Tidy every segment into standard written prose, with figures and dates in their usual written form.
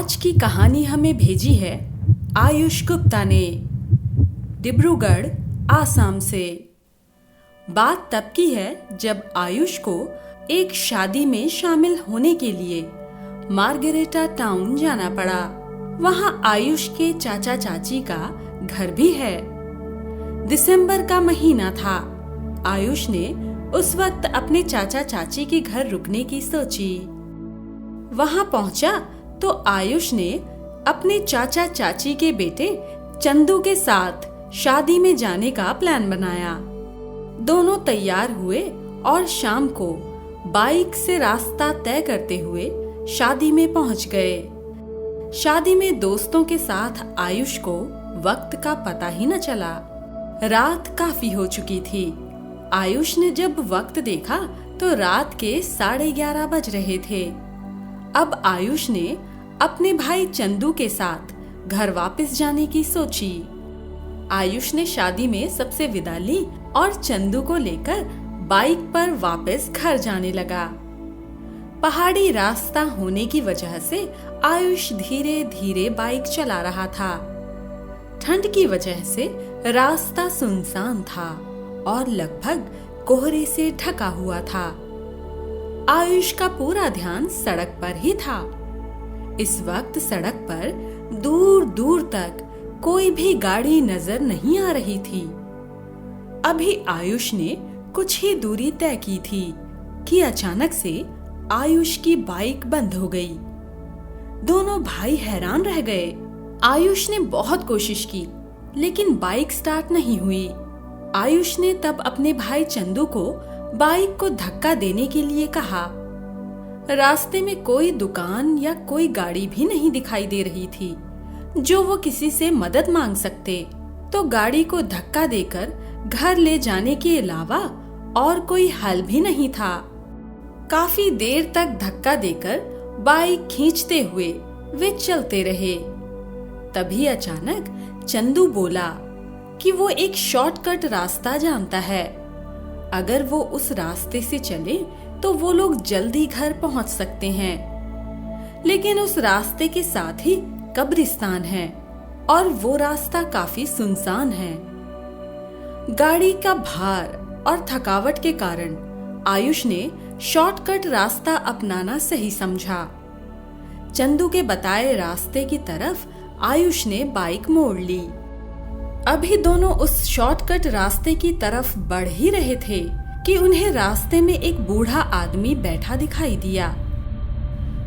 आज की कहानी हमें भेजी है आयुष गुप्ता ने, डिब्रूगढ़, आसाम से। बात तब की है जब आयुष को एक शादी में शामिल होने के लिए मार्गरेटा टाउन जाना पड़ा। वहां आयुष के चाचा चाची का घर भी है। दिसंबर का महीना था। आयुष ने उस वक्त अपने चाचा चाची के घर रुकने की सोची। वहां पहुंचा तो आयुष ने अपने चाचा चाची के बेटे चंदू के साथ शादी में जाने का प्लान बनाया। दोनों तैयार हुए और शाम को बाइक से रास्ता तय करते हुए शादी में पहुंच गए। शादी में दोस्तों के साथ आयुष को वक्त का पता ही न चला। रात काफी हो चुकी थी। आयुष ने जब वक्त देखा तो रात के 11:30 बज रहे थे। अब आयुष ने अपने भाई चंदू के साथ घर वापस जाने की सोची। आयुष ने शादी में सबसे विदा ली और चंदू को लेकर बाइक पर वापस घर जाने लगा। पहाड़ी रास्ता होने की वजह से आयुष धीरे धीरे बाइक चला रहा था। ठंड की वजह से रास्ता सुनसान था और लगभग कोहरे से ढका हुआ था। आयुष का पूरा ध्यान सड़क पर ही था। इस वक्त सड़क पर दूर दूर तक कोई भी गाड़ी नजर नहीं आ रही थी। अभी आयुष ने कुछ ही दूरी तय की थी कि अचानक से आयुष की बाइक बंद हो गई। दोनों भाई हैरान रह गए। आयुष ने बहुत कोशिश की लेकिन बाइक स्टार्ट नहीं हुई। आयुष ने तब अपने भाई चंदू को बाइक को धक्का देने के लिए कहा। रास्ते में कोई दुकान या कोई गाड़ी भी नहीं दिखाई दे रही थी जो वो किसी से मदद मांग सकते। तो गाड़ी को धक्का देकर घर ले जाने के अलावा और कोई हल भी नहीं था। काफी देर तक धक्का देकर बाइक खींचते हुए वे चलते रहे। तभी अचानक चंदू बोला कि वो एक शॉर्टकट रास्ता जानता है। अगर वो उस रास्ते से चले तो वो लोग जल्दी घर पहुंच सकते हैं। लेकिन उस रास्ते के साथ ही कब्रिस्तान है और वो रास्ता काफी सुनसान है। गाड़ी का भार और थकावट के कारण आयुष ने शॉर्टकट रास्ता अपनाना सही समझा। चंदू के बताए रास्ते की तरफ आयुष ने बाइक मोड़ ली। अभी दोनों उस शॉर्टकट रास्ते की तरफ बढ़ ही रहे थे कि उन्हें रास्ते में एक बूढ़ा आदमी बैठा दिखाई दिया।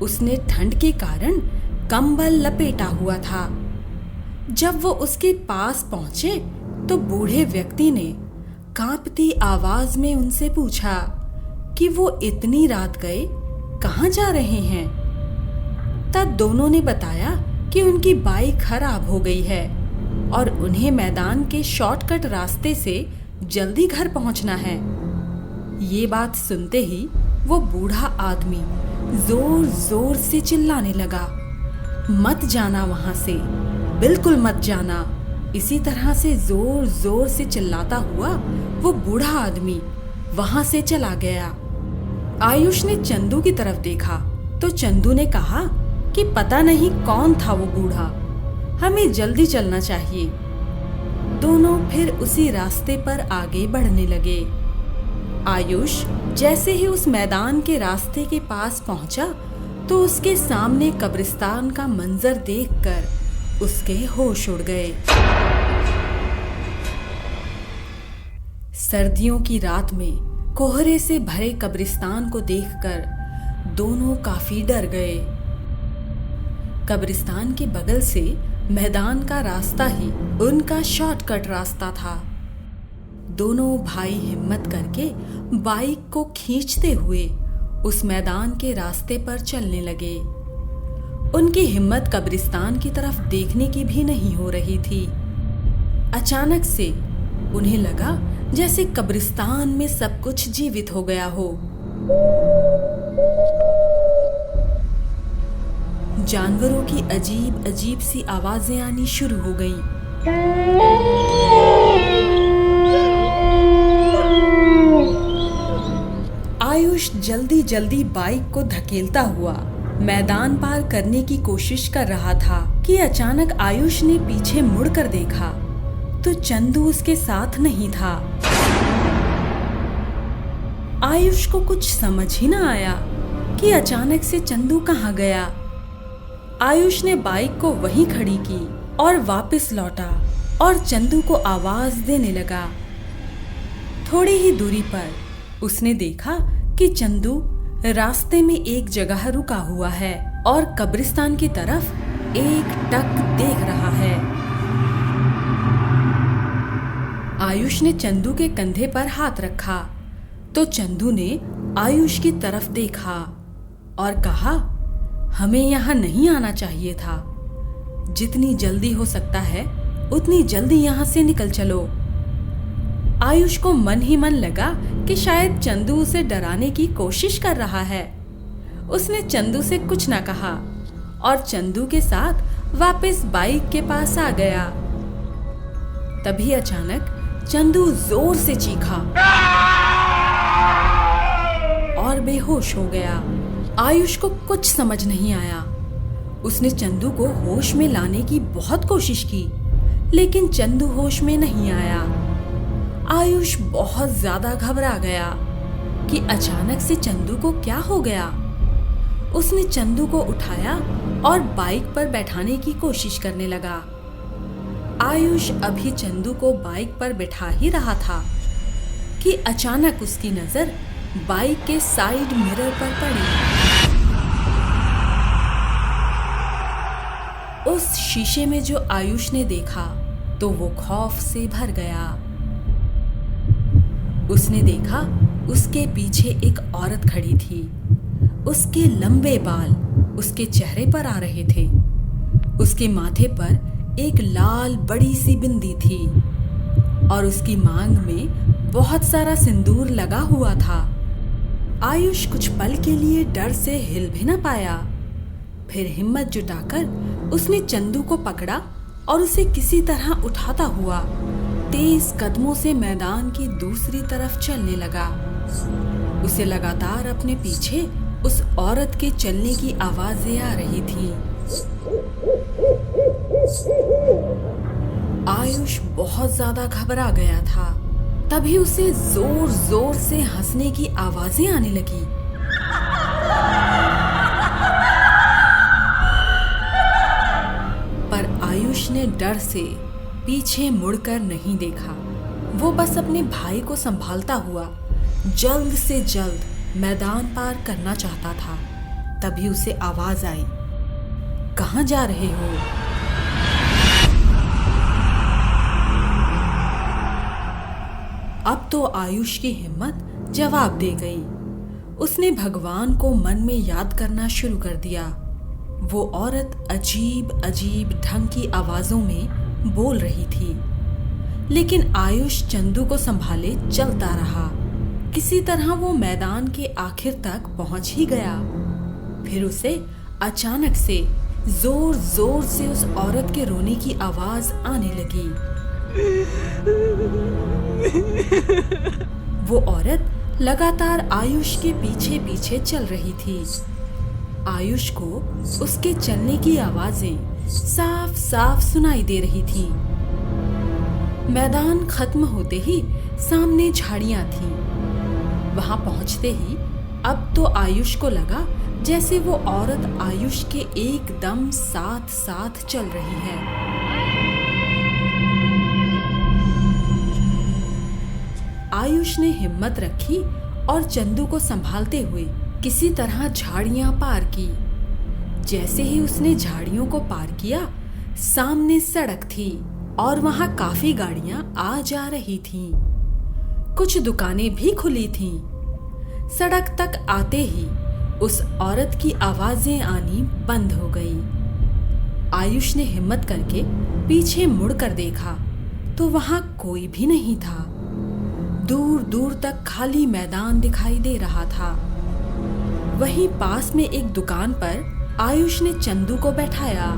उसने ठंड के कारण कंबल लपेटा हुआ था। जब वो उसके पास पहुंचे तो बूढ़े व्यक्ति ने कांपती आवाज में उनसे पूछा कि वो इतनी रात गए कहां जा रहे हैं। तब दोनों ने बताया कि उनकी बाइक खराब हो गई है और उन्हें मैदान के शॉर्टकट रास्ते से जल्दी घर पहुंचना है। ये बात सुनते ही वो बूढ़ा आदमी जोर जोर से चिल्लाने लगा, मत जाना वहां से, बिल्कुल मत जाना। इसी तरह से जोर जोर से चिल्लाता हुआ वो बूढ़ा आदमी वहां से चला गया। आयुष ने चंदू की तरफ देखा तो चंदू ने कहा कि पता नहीं कौन था वो बूढ़ा, हमें जल्दी चलना चाहिए। दोनों फिर उसी रास्ते पर आगे बढ़ने लगे। आयुष जैसे ही उस मैदान के रास्ते के पास पहुंचा तो उसके सामने कब्रिस्तान का मंजर देखकर उसके होश उड़ गए। सर्दियों की रात में कोहरे से भरे कब्रिस्तान को देखकर दोनों काफी डर गए। कब्रिस्तान के बगल से मैदान का रास्ता ही उनका शॉर्टकट रास्ता था। दोनों भाई हिम्मत करके बाइक को खींचते हुए उस मैदान के रास्ते पर चलने लगे। उनकी हिम्मत कब्रिस्तान की तरफ देखने की भी नहीं हो रही थी। अचानक से उन्हें लगा जैसे कब्रिस्तान में सब कुछ जीवित हो गया हो। जानवरों की अजीब अजीब सी आवाजें आनी शुरू हो गईं। आयुष जल्दी जल्दी बाइक को धकेलता हुआ मैदान पार करने की कोशिश कर रहा था कि अचानक आयुष ने पीछे मुड़कर देखा तो चंदू उसके साथ नहीं था। आयुष को कुछ समझ ही ना आया कि अचानक से चंदू कहाँ गया। आयुष ने बाइक को वहीं खड़ी की और वापस लौटा और चंदू को आवाज देने लगा। थोड़ी ही दूरी पर उसने देखा कि चंदू रास्ते में एक जगह रुका हुआ है और कब्रिस्तान की तरफ एक टक देख रहा है। आयुष ने चंदू के कंधे पर हाथ रखा तो चंदू ने आयुष की तरफ देखा और कहा, हमें यहाँ नहीं आना चाहिए था। जितनी जल्दी हो सकता है उतनी जल्दी यहाँ से निकल चलो। आयुष को मन ही मन लगा कि शायद चंदू उसे डराने की कोशिश कर रहा है। उसने चंदू से कुछ ना कहा और चंदू के साथ वापस बाइक के पास आ गया। तभी अचानक चंदू जोर से चीखा और बेहोश हो गया। आयुष को कुछ समझ नहीं आया। उसने चंदू को होश में लाने की बहुत कोशिश की, लेकिन चंदू होश में नहीं आया। आयुष बहुत ज्यादा घबरा गया कि अचानक से चंदू को क्या हो गया। उसने चंदू को उठाया और बाइक पर बैठाने की कोशिश करने लगा। आयुष अभी चंदू को बाइक पर बैठा ही रहा था कि अचानक उसकी नजर बाइक के साइड मिरर पर पड़ी। उस शीशे में जो आयुष ने देखा तो वो खौफ से भर गया। उसने देखा उसके पीछे एक औरत खड़ी थी। उसके लंबे बाल उसके चेहरे पर आ रहे थे। उसके माथे पर एक लाल बड़ी सी बिंदी थी और उसकी मांग में बहुत सारा सिंदूर लगा हुआ था। आयुष कुछ पल के लिए डर से हिल भी न पाया। फिर हिम्मत जुटाकर उसने चंदू को पकड़ा और उसे किसी तरह उठाता हुआ तेज कदमों से मैदान की दूसरी तरफ चलने लगा। उसे लगातार अपने पीछे उस औरत के चलने की आवाजें आ रही थी। आयुष बहुत ज्यादा घबरा गया था। तभी उसे जोर जोर से हंसने की आवाजें आने लगी। पर आयुष ने डर से पीछे मुड़कर नहीं देखा। वो बस अपने भाई को संभालता हुआ जल्द से जल्द मैदान पार करना चाहता था। तभी उसे आवाज आई, कहाँ जा रहे हो? अब तो आयुष की हिम्मत जवाब दे गई। उसने भगवान को मन में याद करना शुरू कर दिया। वो औरत अजीब अजीब ढंग की आवाजों में बोल रही थी, लेकिन आयुष चंदू को संभाले चलता रहा। किसी तरह वो मैदान के आखिर तक पहुंच ही गया। फिर उसे अचानक से जोर जोर से उस औरत के रोने की आवाज आने लगी। वो औरत लगातार आयुष के पीछे पीछे चल रही थी। आयुष को उसके चलने की आवाजें साफ साफ सुनाई दे रही थी। मैदान खत्म होते ही सामने झाड़ियां थीं। वहां पहुंचते ही अब तो आयुष को लगा जैसे वो औरत आयुष के एकदम साथ साथ चल रही है। आयुष ने हिम्मत रखी और चंदू को संभालते हुए किसी तरह झाड़ियां पार की। जैसे ही उसने झाड़ियों को पार किया, सामने सड़क थी और वहां काफी गाड़ियां आ जा रही थीं। कुछ दुकानें भी खुली थीं। सड़क तक आते ही उस औरत की आवाजें आनी बंद हो गई। आयुष ने हिम्मत करके पीछे मुड़कर देखा तो वहां कोई भी नहीं था। दूर दूर तक खाली मैदान दिखाई दे रहा था। वहीं पास में एक दुकान पर आयुष ने चंदू को बैठाया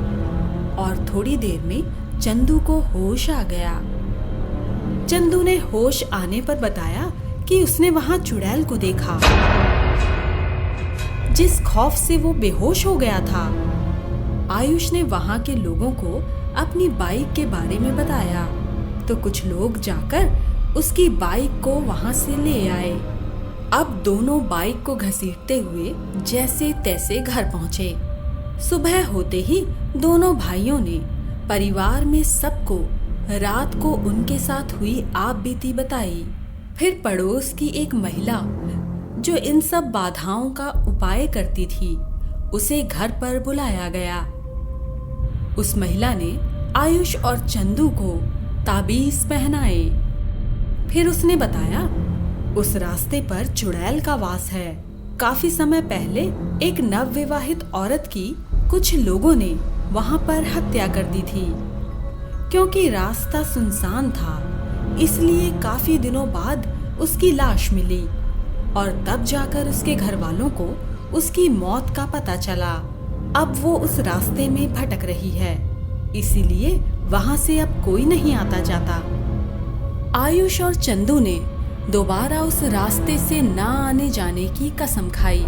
और थोड़ी देर में चंदू को होश आ गया। चंदू ने होश आने पर बताया कि उसने वहां चुड़ैल को देखा। जिस खौफ से वो बेहोश हो गया था। आयुष ने वहां के लोगों को अपनी बाइक के बारे में बताया तो कुछ लोग जाकर उसकी बाइक को वहां से ले आए। अब दोनों बाइक को घसीटते हुए जैसे तैसे घर पहुंचे। सुबह होते ही दोनों भाइयों ने परिवार में सबको रात को उनके साथ हुई आप बीती बताई। फिर पड़ोस की एक महिला जो इन सब बाधाओं का उपाय करती थी, उसे घर पर बुलाया गया। उस महिला ने आयुष और चंदू को ताबीज पहनाए। फिर उसने बताया, उस रास्ते पर चुड़ैल का वास है। काफी समय पहले एक नवविवाहित औरत की कुछ लोगों ने वहां पर हत्या कर दी थी। क्योंकि रास्ता सुनसान था, इसलिए काफी दिनों बाद उसकी लाश मिली और तब जाकर उसके घर वालों को उसकी मौत का पता चला। अब वो उस रास्ते में भटक रही है, इसीलिए वहां से अब कोई नहीं आता जाता। आयुष और चंदू ने दोबारा उस रास्ते से ना आने जाने की कसम खाई।